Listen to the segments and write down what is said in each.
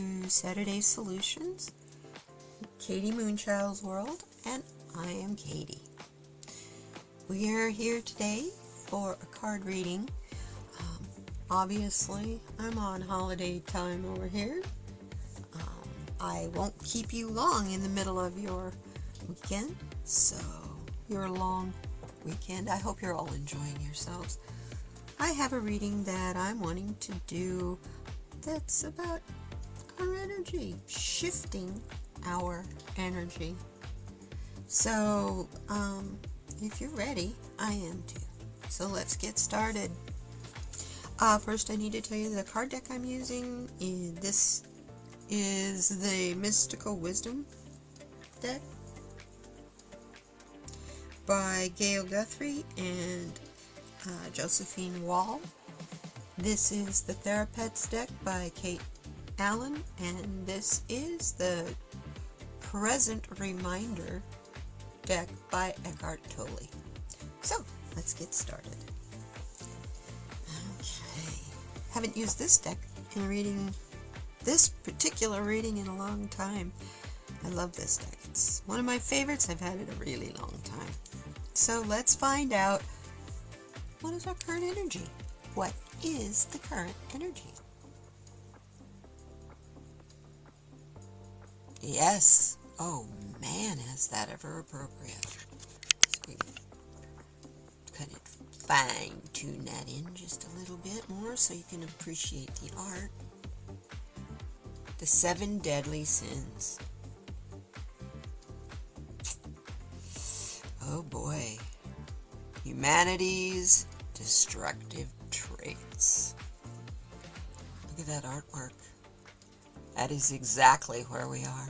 to Saturday Solutions, Katie Moonchild's World, and I am Katie. We are here today for a card reading. Obviously, I'm on holiday time over here. I won't keep you long in the middle of your weekend, so your long weekend. I hope you're all enjoying yourselves. I have a reading that I'm wanting to do that's about our energy, shifting our energy. So, if you're ready, I am too. So let's get started. First, I need to tell you the card deck I'm using. This is the Mystical Wisdom deck by Gail Guthrie and Josephine Wall. This is the Therapets deck by Kate Allen, and this is the Present Reminder deck by Eckhart Tolle. So, let's get started. Okay. Haven't used this deck in reading this particular reading in a long time. I love this deck. It's one of my favorites. I've had it a really long time. So let's find out, what is our current energy? What is the current energy? Yes. Oh man, is that ever appropriate? So we kind of fine tune that in just a little bit more so you can appreciate the art. The 7 deadly sins. Oh boy. Humanity's destructive traits. Look at that artwork. That is exactly where we are.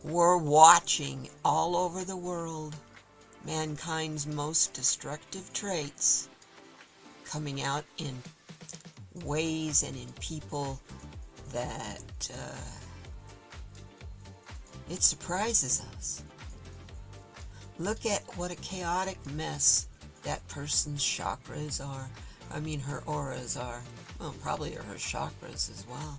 We're watching all over the world mankind's most destructive traits coming out in ways and in people that it surprises us. Look at what a chaotic mess that person's chakras are. I mean, her auras are. Well, probably her chakras as well.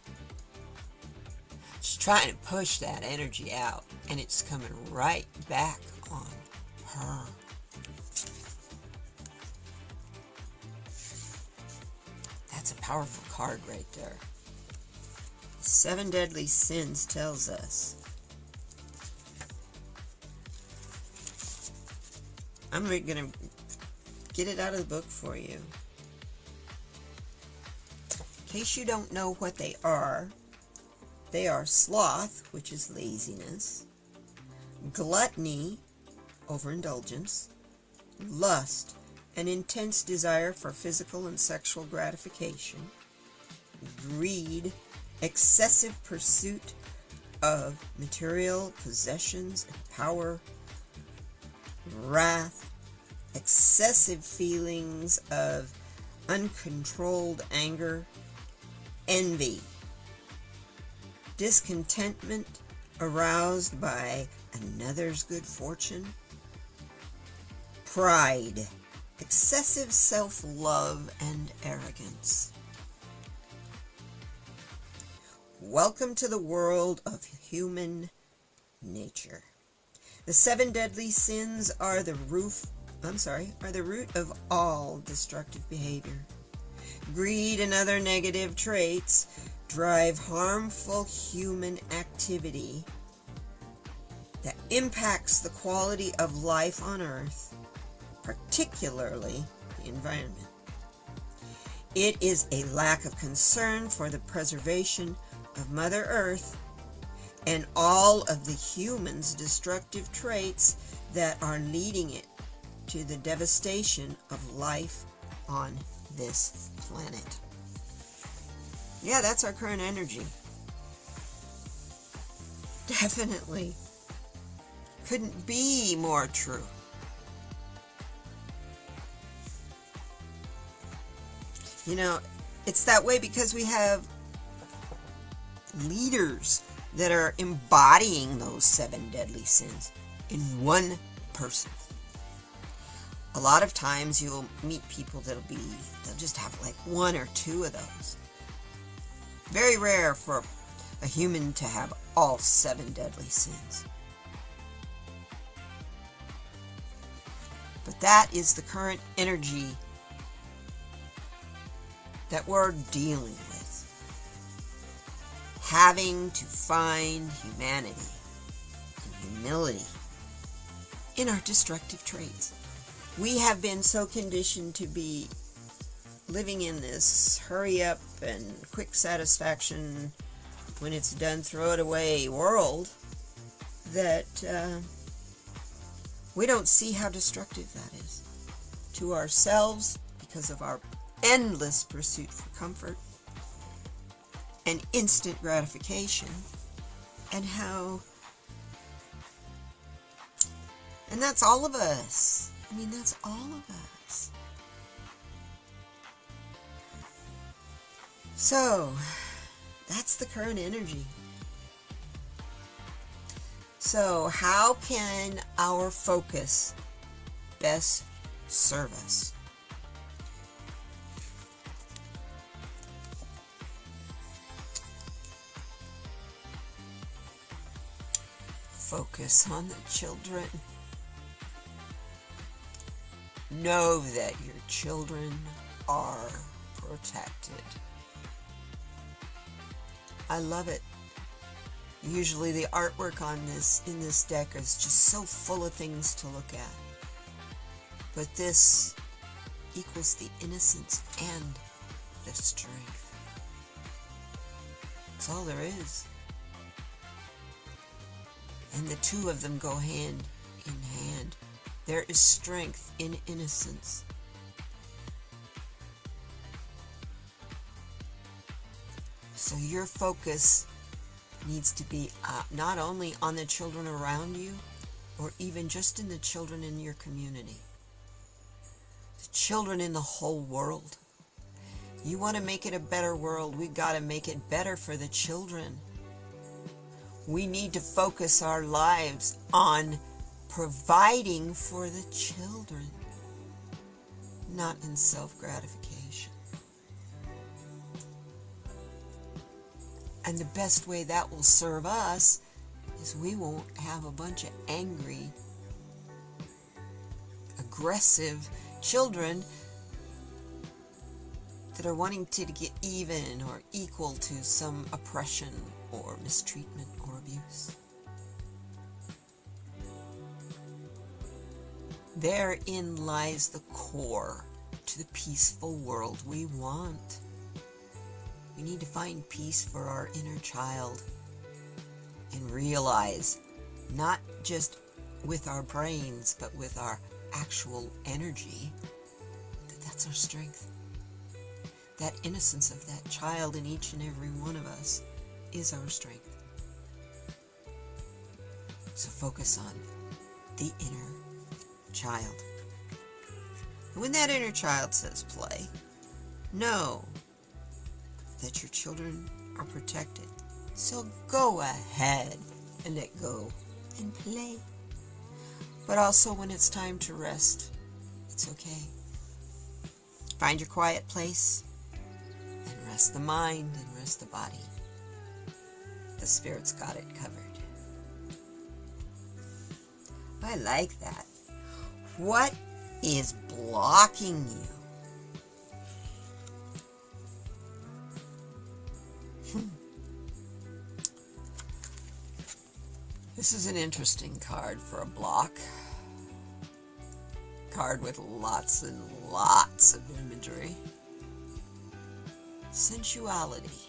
She's trying to push that energy out, and it's coming right back on her. That's a powerful card right there. 7 deadly sins tells us. I'm going to get it out of the book for you. In case you don't know what they are sloth, which is laziness, gluttony, overindulgence, lust, an intense desire for physical and sexual gratification, greed, excessive pursuit of material possessions and power, wrath, excessive feelings of uncontrolled anger, envy, discontentment aroused by another's good fortune, pride, excessive self-love and arrogance. Welcome to the world of human nature. The 7 deadly sins are the root of all destructive behavior. Greed and other negative traits drive harmful human activity that impacts the quality of life on Earth, particularly the environment. It is a lack of concern for the preservation of Mother Earth and all of the humans' destructive traits that are leading it to the devastation of life on this planet. Yeah, that's our current energy. Definitely. Couldn't be more true. You know, it's that way because we have leaders that are embodying those 7 deadly sins in one person. A lot of times you'll meet people they'll just have like 1 or 2 of those. Very rare for a human to have all 7 deadly sins. But that is the current energy that we're dealing with. Having to find humanity and humility in our destructive traits. We have been so conditioned to be living in this hurry up and quick satisfaction, when it's done, throw it away world, that we don't see how destructive that is to ourselves because of our endless pursuit for comfort and instant gratification, and that's all of us. I mean, that's all of us. So, that's the current energy. So, how can our focus best serve us? Focus on the children. Know that your children are protected. I love it. Usually the artwork in this deck is just so full of things to look at. But this equals the innocence and the strength. That's all there is. And the two of them go hand in hand. There is strength in innocence. So your focus needs to be not only on the children around you, or even just in the children in your community. The children in the whole world. You want to make it a better world, we've got to make it better for the children. We need to focus our lives on providing for the children, not in self-gratification. And the best way that will serve us is we won't have a bunch of angry, aggressive children that are wanting to get even or equal to some oppression or mistreatment or abuse. Therein lies the core to the peaceful world we want. We need to find peace for our inner child and realize, not just with our brains, but with our actual energy, that that's our strength. That innocence of that child in each and every one of us is our strength. So focus on the inner child. And when that inner child says play, know that your children are protected. So go ahead and let go and play. But also when it's time to rest, it's okay. Find your quiet place and rest the mind and rest the body. The Spirit's got it covered. I like that. What is blocking you? This is an interesting card for a block. Card with lots and lots of imagery. Sensuality.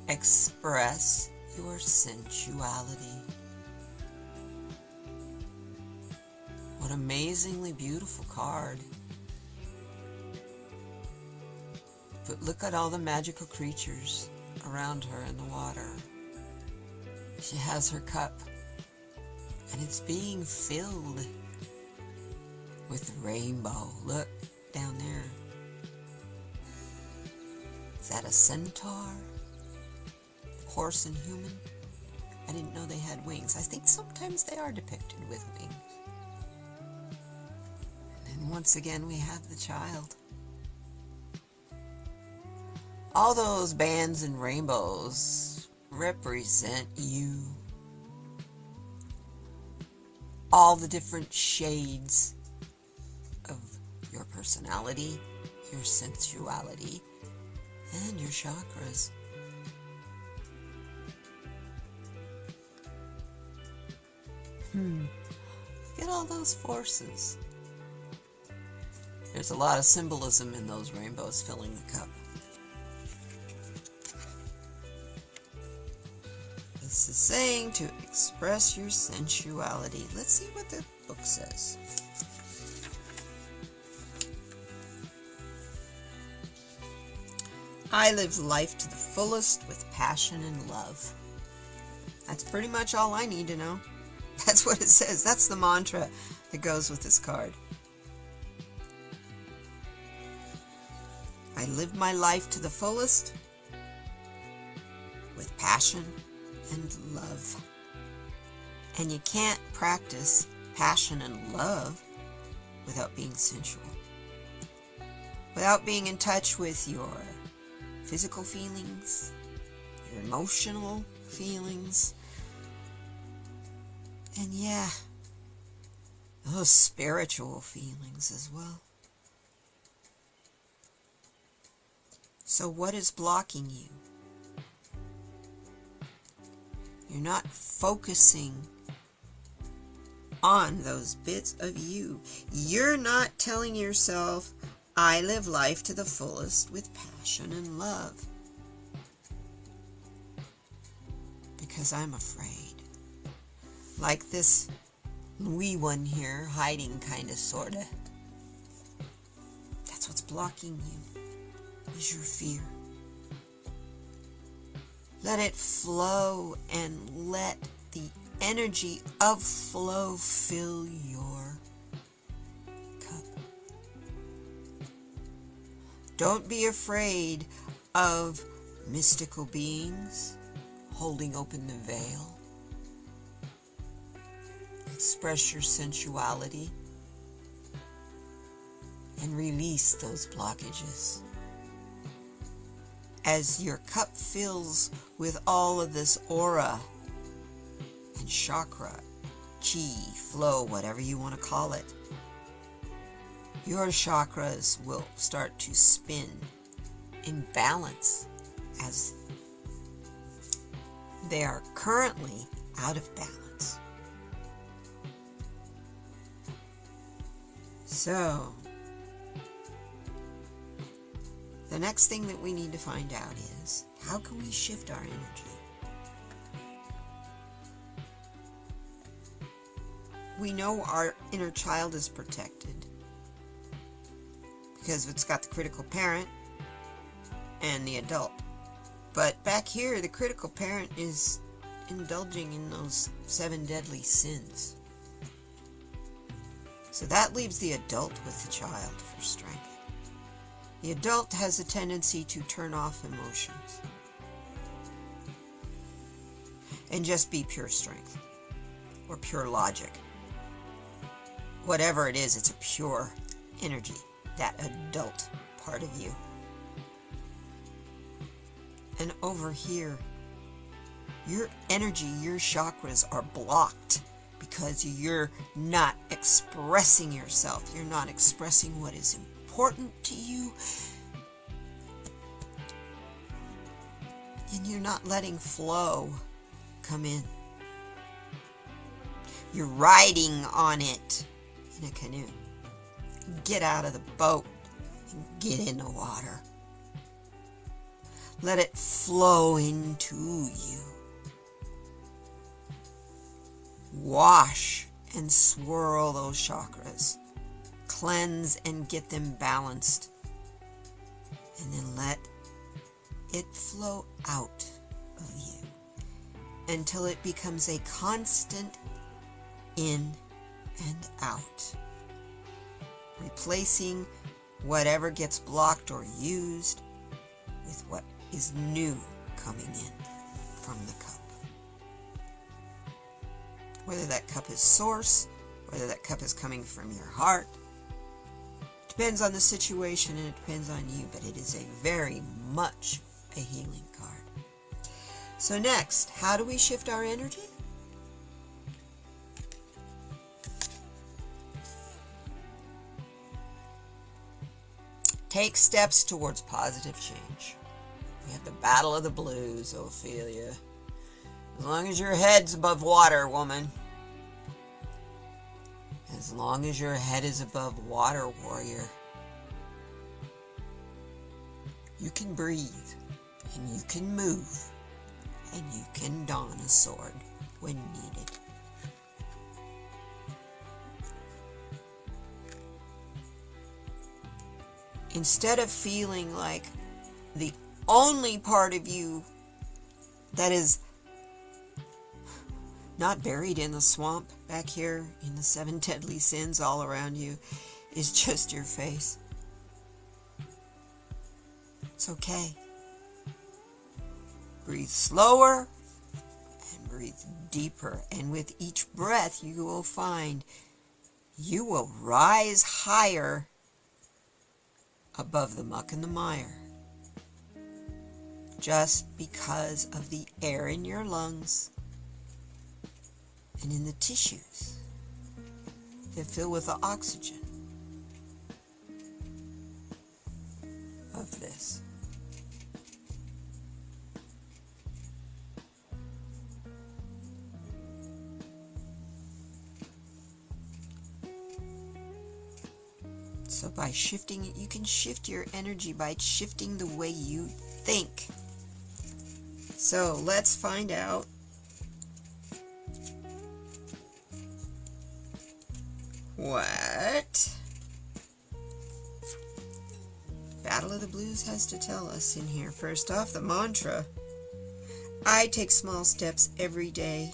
Express your sensuality. What amazingly beautiful card. But look at all the magical creatures around her in the water. She has her cup, and it's being filled with rainbow. Look down there. Is that a centaur? Horse and human? I didn't know they had wings. I think sometimes they are depicted with wings. And once again we have the child. All those bands and rainbows represent you. All the different shades of your personality, your sensuality, and your chakras. Look at all those forces. There's a lot of symbolism in those rainbows filling the cup. This is saying to express your sensuality. Let's see what the book says. I live life to the fullest with passion and love. That's pretty much all I need to know. That's what it says. That's the mantra that goes with this card. I live my life to the fullest with passion and love. And you can't practice passion and love without being sensual. Without being in touch with your physical feelings, your emotional feelings, and yeah, those spiritual feelings as well. So what is blocking you? You're not focusing on those bits of you. You're not telling yourself, I live life to the fullest with passion and love. Because I'm afraid. Like this wee one here, hiding kind of, sorta. That's what's blocking you, is your fear. Let it flow and let the energy of flow fill your cup. Don't be afraid of mystical beings holding open the veil. Express your sensuality and release those blockages. As your cup fills with all of this aura and chakra, chi, flow, whatever you want to call it, your chakras will start to spin in balance as they are currently out of balance. So, the next thing that we need to find out is, how can we shift our energy? We know our inner child is protected because it's got the critical parent and the adult. But back here, the critical parent is indulging in those 7 deadly sins. So that leaves the adult with the child for strength. The adult has a tendency to turn off emotions and just be pure strength or pure logic. Whatever it is, it's a pure energy, that adult part of you. And over here, your energy, your chakras are blocked because you're not expressing yourself. You're not expressing what is important to you. And you're not letting flow come in. You're riding on it in a canoe. Get out of the boat and get in the water. Let it flow into you. Wash and swirl those chakras. Cleanse and get them balanced. And then let it flow out of you until it becomes a constant in and out, replacing whatever gets blocked or used with what is new coming in from the cup. Whether that cup is source, whether that cup is coming from your heart, depends on the situation and it depends on you, but it is a very much a healing card. So next, how do we shift our energy? Take steps towards positive change. We have the battle of the blues, Ophelia. As long as your head's above water, woman. As long as your head is above water, warrior. You can breathe, and you can move, and you can don a sword when needed. Instead of feeling like the only part of you that is not buried in the swamp back here in the 7 deadly sins all around you is just your face. It's okay. Breathe slower and breathe deeper. And with each breath you will find you will rise higher above the muck and the mire. Just because of the air in your lungs and in the tissues that fill with the oxygen of this. So by shifting it, you can shift your energy by shifting the way you think. So let's find out what Battle of the Blues has to tell us in here. First off, the mantra. I take small steps every day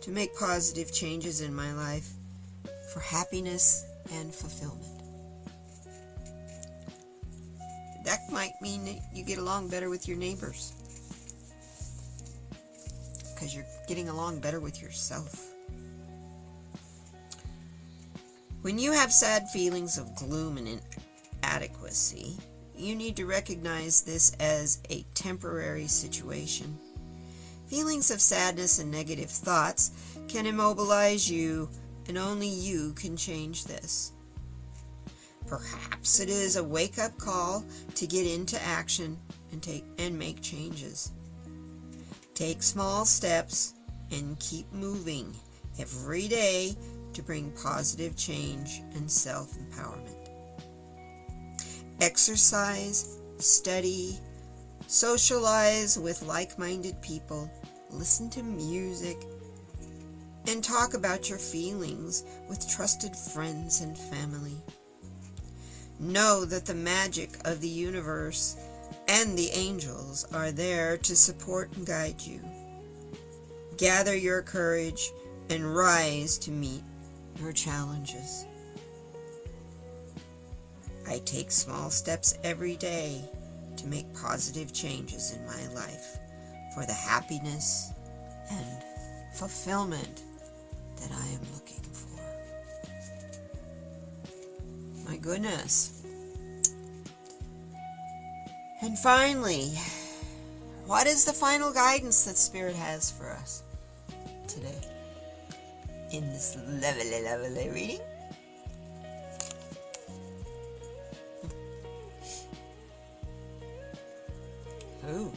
to make positive changes in my life for happiness and fulfillment. That might mean that you get along better with your neighbors because you're getting along better with yourself. When you have sad feelings of gloom and inadequacy, you need to recognize this as a temporary situation. Feelings of sadness and negative thoughts can immobilize you, and only you can change this. Perhaps it is a wake-up call to get into action and make changes. Take small steps and keep moving every day to bring positive change and self-empowerment. Exercise, study, socialize with like-minded people, listen to music, and talk about your feelings with trusted friends and family. Know that the magic of the universe and the angels are there to support and guide you. Gather your courage and rise to meet your challenges. I take small steps every day to make positive changes in my life for the happiness and fulfillment that I am looking for. My goodness. And finally, what is the final guidance that Spirit has for us today in this lovely reading? Ooh.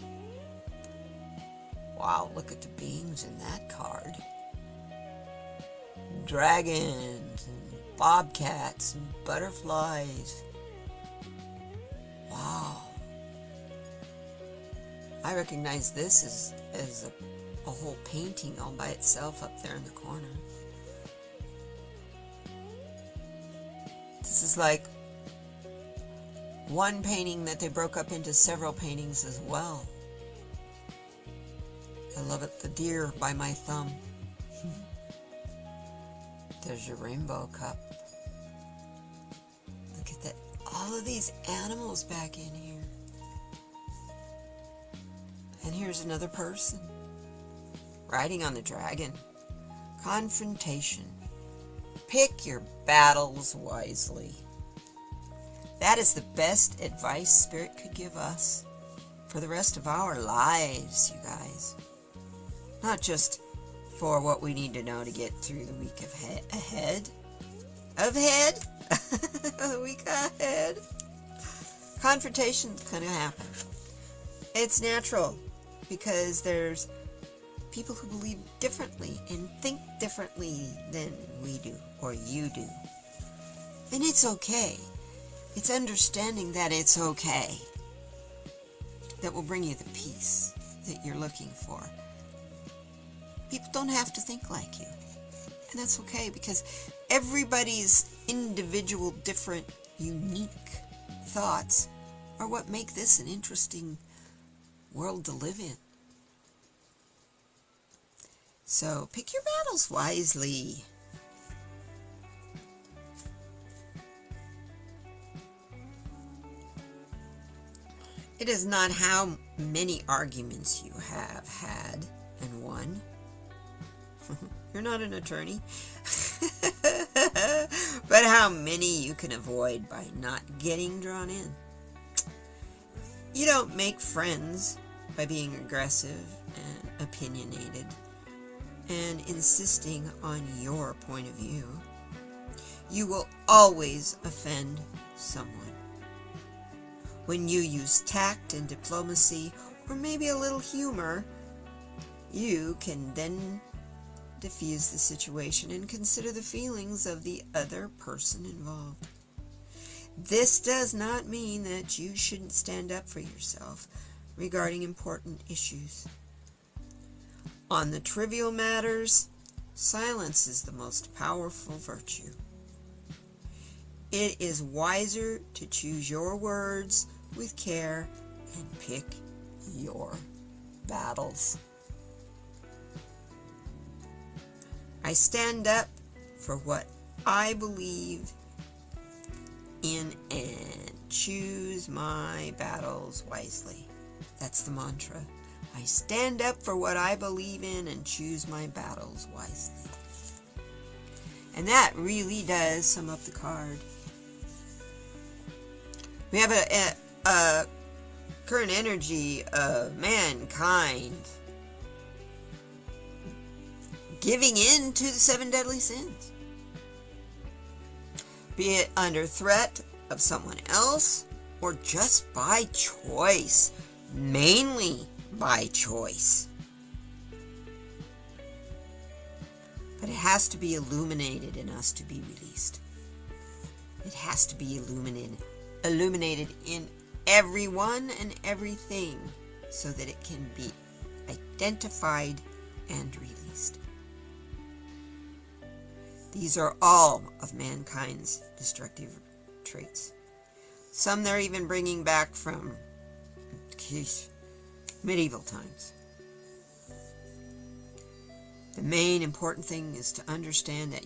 Wow, look at the beings in that card. Dragons and bobcats and butterflies. Wow. I recognize this as a whole painting all by itself up there in the corner. This is like one painting that they broke up into several paintings as well. I love it. The deer by my thumb. There's your rainbow cup. Look at that. All of these animals back in here. And here's another person riding on the dragon. Confrontation. Pick your battles wisely. That is the best advice Spirit could give us. for the rest of our lives, you guys. Not just for what we need to know to get through the week ahead. The week ahead. Confrontation's gonna happen. It's natural because there's people who believe differently and think differently than we do or you do. And it's okay. It's understanding that it's okay that will bring you the peace that you're looking for. People don't have to think like you. And that's okay because everybody's individual, different, unique thoughts are what make this an interesting world to live in. So pick your battles wisely. It is not how many arguments you have had and won. You're not an attorney. But how many you can avoid by not getting drawn in. You don't make friends by being aggressive and opinionated and insisting on your point of view. You will always offend someone. When you use tact and diplomacy, or maybe a little humor, you can then diffuse the situation and consider the feelings of the other person involved. This does not mean that you shouldn't stand up for yourself regarding important issues. On the trivial matters, silence is the most powerful virtue. It is wiser to choose your words with care and pick your battles. I stand up for what I believe in and choose my battles wisely. That's the mantra. I stand up for what I believe in and choose my battles wisely. And that really does sum up the card. We have a current energy of mankind giving in to the 7 deadly sins. Be it under threat of someone else or just by choice, mainly by choice. But it has to be illuminated in us to be released. It has to be illuminated in everyone and everything so that it can be identified and released. These are all of mankind's destructive traits. Some they're even bringing back from medieval times. The main important thing is to understand that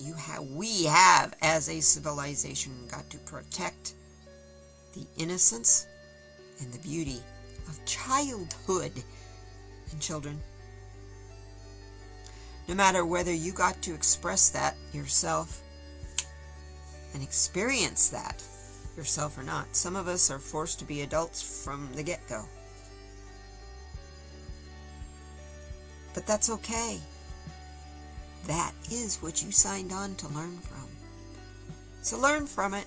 we have, as a civilization, got to protect the innocence and the beauty of childhood and children. No matter whether you got to express that yourself and experience that yourself or not. Some of us are forced to be adults from the get-go. But that's okay. That is what you signed on to learn from. So learn from it.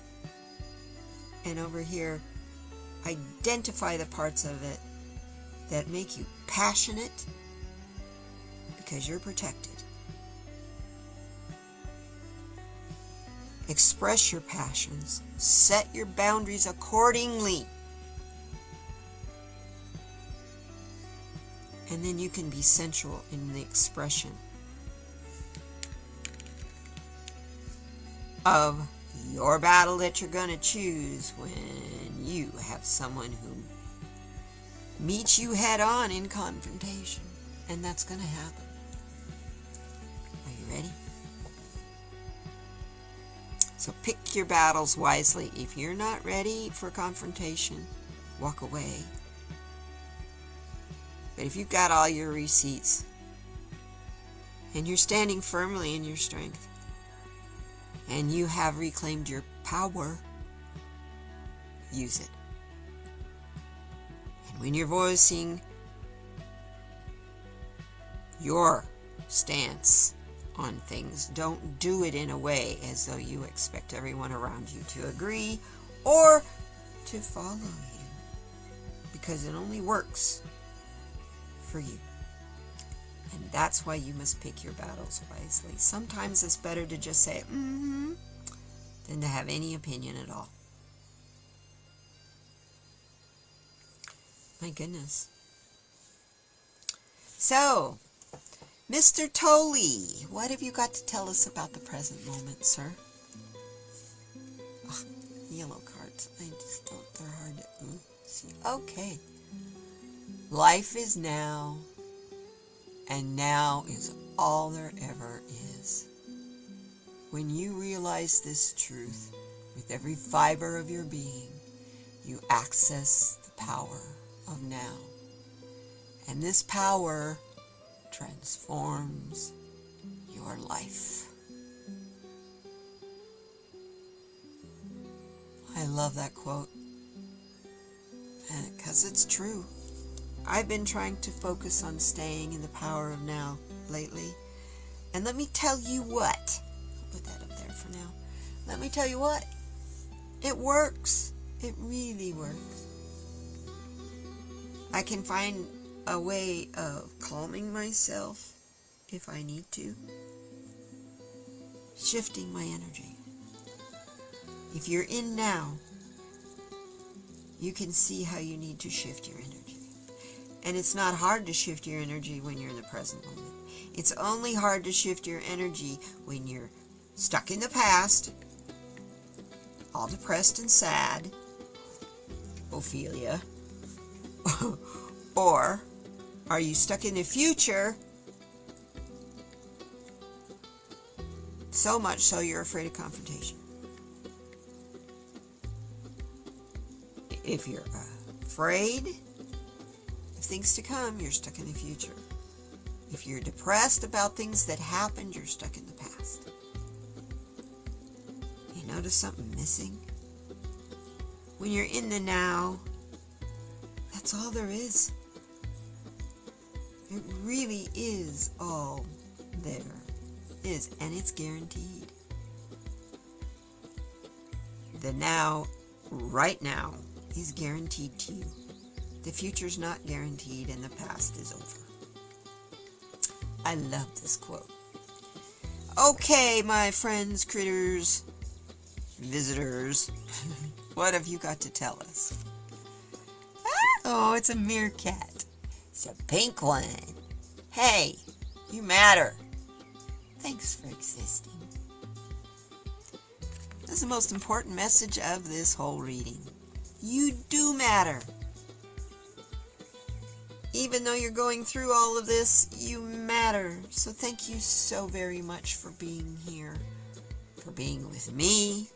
And over here, identify the parts of it that make you passionate because you're protected. Express your passions. Set your boundaries accordingly. And then you can be sensual in the expression of your battle that you're going to choose when you have someone who meets you head on in confrontation. And that's going to happen. Are you ready? So pick your battles wisely. If you're not ready for confrontation, walk away. But if you've got all your receipts and you're standing firmly in your strength and you have reclaimed your power, use it. When you're voicing your stance on things, don't do it in a way as though you expect everyone around you to agree or to follow you, because it only works for you. And that's why you must pick your battles wisely. Sometimes it's better to just say, than to have any opinion at all. My goodness. So, Mr. Tolley, what have you got to tell us about the present moment, sir? Oh, yellow cards. I just don't, they're hard to see. Okay. Life is now, and now is all there ever is. When you realize this truth with every fiber of your being, you access the power of now. And this power transforms your life. I love that quote, because it's true. I've been trying to focus on staying in the power of now lately. And let me tell you what. I'll put that up there for now. Let me tell you what. It works. It really works. I can find a way of calming myself if I need to. Shifting my energy. If you're in now, you can see how you need to shift your energy. And it's not hard to shift your energy when you're in the present moment. It's only hard to shift your energy when you're stuck in the past, all depressed and sad, Ophelia. Or are you stuck in the future, so much so you're afraid of confrontation? If you're afraid of things to come, you're stuck in the future. If you're depressed about things that happened, you're stuck in the past. You notice something missing? When you're in the now, that's all there is. It really is all there is, and it's guaranteed. The now, right now, is guaranteed to you. The future's not guaranteed, and the past is over. I love this quote. Okay, my friends, critters, visitors, what have you got to tell us? Oh, it's a meerkat. It's a pink one. Hey, you matter. Thanks for existing. That's the most important message of this whole reading. You do matter. Even though you're going through all of this, you matter. So thank you so very much for being here, for being with me.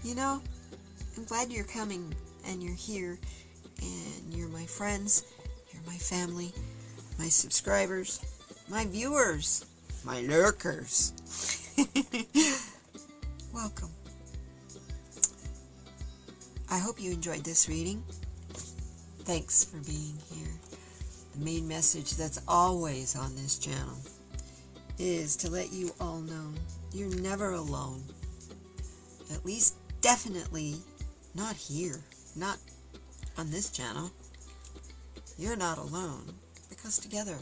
And, I'm glad you're coming and you're here. And you're my friends, you're my family, my subscribers, my viewers, my lurkers. Welcome. I hope you enjoyed this reading. Thanks for being here. The main message that's always on this channel is to let you all know you're never alone. At least definitely not here, not on this channel. You're not alone, because together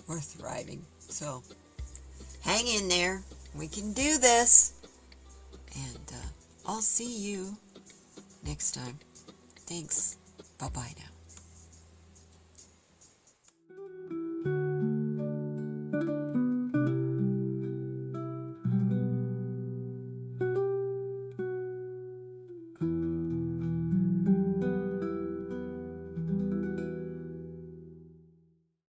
we're thriving. So hang in there. We can do this. And I'll see you next time. Thanks. Bye-bye now.